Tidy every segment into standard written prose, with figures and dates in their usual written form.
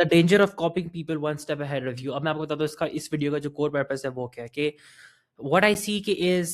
The danger of कॉपिंग people one step ahead of you. अब मैं आपको बता दूं इसका, इस वीडियो का जो कोर पर्पस है वो क्या है कि what I see कि is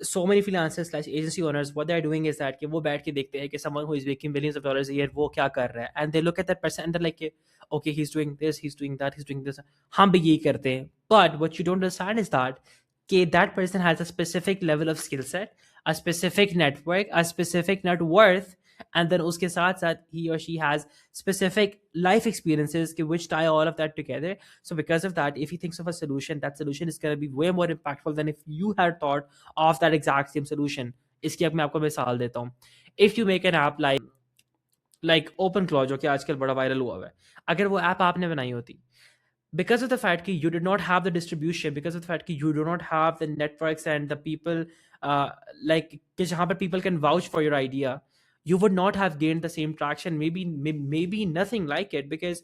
so many freelancers slash agency owners what they are doing is that कि वो बैठ के देखते हैं कि someone who is making millions of dollars a year वो क्या कर रहा है, and they look at that person and they're like okay he's doing this, he's doing that, he's doing this, हम भी यही करते हैं। But what you don't understand is that कि that person has a specific level of skill set, a specific network, a specific net worth, and then उसके साथ साथ he or she has specific life experiences which tie all of that together. So because of that, if he thinks of a solution, that solution is going to be way more impactful than if you had thought of that exact same solution. इसकी अब मैं आपको मिसाल देता हूँ। If you make an app like OpenClaw जो कि आजकल बड़ा वायरल हुआ है, अगर वो ऐप आपने बनाई होती, because of the fact that you did not have the distribution, because of the fact that you do not have the networks and the people uh, like कि जहाँ पर people can vouch for your idea, you would not have gained the same traction, maybe nothing like it, because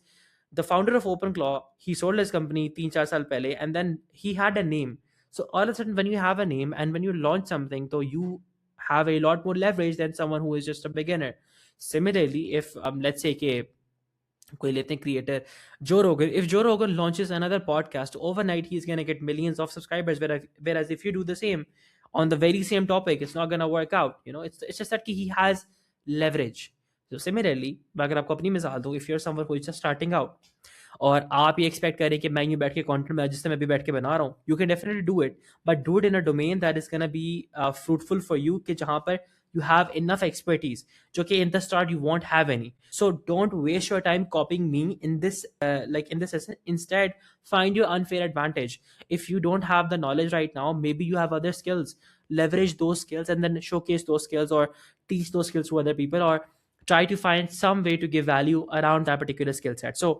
the founder of OpenClaw, he sold his company 3-4 साल पहले, and then he had a name. So all of a sudden when you have a name and when you launch something, so you have a lot more leverage than someone who is just a beginner. Similarly, if let's say कि कोई लेते हैं creator जो रोगन, if Joe Rogan launches another podcast overnight, he's going to get millions of subscribers, whereas if you do the same on the very same topic, it's not going to work out, you know, it's just that he has leverage. So similarly, मैं अगर आपको अपनी मिसाल दूं, if you're someone who is just starting out और आप ये expect करें कि मैं यूँ बैठ के कंटेंट में जिससे मैं अभी बैठ के बना रहा हूँ, you can definitely do it, but do it in a domain that is gonna be fruitful for you, कि जहाँ पर you have enough expertise जो कि in the start you won't have any. So don't waste your time copying me in this in this essence. Instead, find your unfair advantage. If you don't have the knowledge right now, maybe you have other skills. Leverage those skills and then showcase those skills or teach those skills to other people, or try to find some way to give value around that particular skill set. So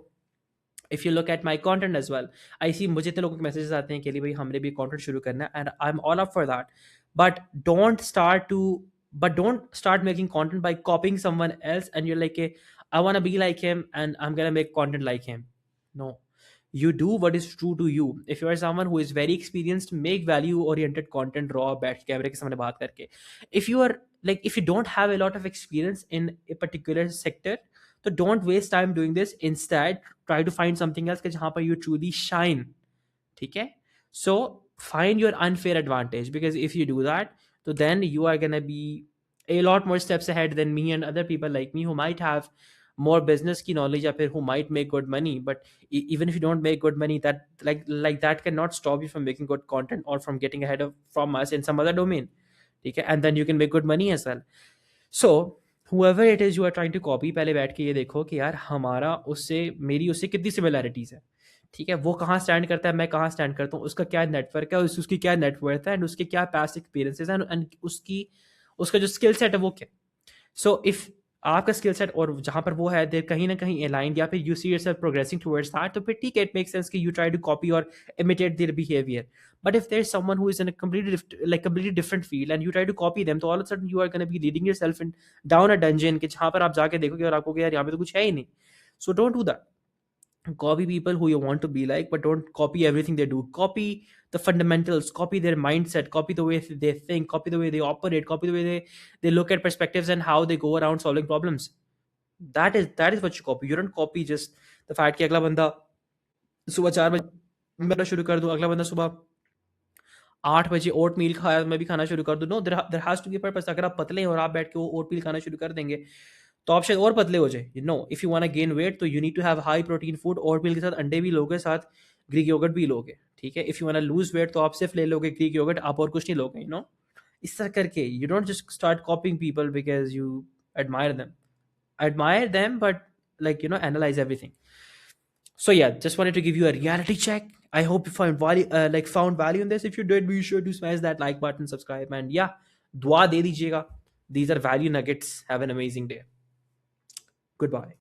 if you look at my content as well, I see मुझे इतने लोगों के messages आते हैं कि भाई हमने भी कंटेंट शुरू करना है, and I'm all up for that. But don't start to don't start making content by copying someone else and you're like I want to be like him and I'm going to make content like him. No, you do what is true to you. If you are someone who is very experienced, make value oriented content raw, बैठ के कैमरे के सामने बात करके. If you are if you don't have a lot of experience in a particular sector, so don't waste time doing this. Instead, try to find something else कि जहाँ पर you truly shine. ठीक है? So find your unfair advantage, because if you do that, so then you are gonna be a lot more steps ahead than me and other people like me who might have more business की knowledge या फिर who might make good money. But even if you don't make good money, that like that cannot stop you from making good content or from getting ahead of from us in some other domain. ठीक है? And then you can make good money as well. So whoever it is you are trying to copy, पहले बैठ के ये देखो कि यार हमारा उससे मेरी उससे कितनी सिमिलैरिटीज़ है। ठीक है, वो कहाँ स्टैंड करता है, मैं कहाँ स्टैंड करता हूँ, उसका क्या नेटवर्क है, उसकी क्या नेटवर्थ है, एंड उसके क्या पास्ट एक्सपीरियंसेस हैं, एंड उसकी उसका जो स्किल सेट है वो क्या। सो इफ आपका स्किल सेट और जहाँ पर वो है देर कहीं ना कहीं अलाइंड, या फिर you see yourself progressing towards that, तो फिर ठीक है, इट मेक्स सेंस कि यू ट्राई टू कॉपी और imitate their behaviour. But if there's someone who is in a completely different field and you try to copy them, तो all of a sudden you are going to be leading yourself in down a dungeon कि जहाँ पर आप जाके देखोगे और आपको यार यहाँ पे तो कुछ है ही नहीं. So don't do that. Copy people who you want to be like, but don't copy everything they do. Copy the fundamentals, copy their mindset, copy the way they think, copy the way they operate, copy the way they look at perspectives and how they go around solving problems. That is what you copy. You don't copy just the fact कि अगला बंदा सुबह 4 बजे मेरा शुरू कर दूं, अगला बंदा सुबह 8 बजे ओट मील खाया, मैं भी खाना शुरू कर दूं. No, there has to be purpose. अगर आप पतले हैं और आप बैठ के वो ओट मील खाना शुरू कर देंगे तो आप शायद और पतले हो जाए. No, if you want to gain weight तो you need to have high protein food. Oatmeal के साथ अंडे भी लोगे, साथ ग्रीक योगर्ट भी लोगे. ठीक है, if you want to lose weight तो आप सिर्फ ले लोगे ग्रीक योगर्ट, आप और कुछ नहीं लोगे. यू नो, इस तरह करके you don't just start कॉपिंग people because you admire them, but analyze everything. So yeah, just wanted to give you a reality check. I hope you found value in this. If you did, be sure to smash that like button, subscribe, and yeah, dua de dijiyega. These are value nuggets. Have an amazing day. Goodbye.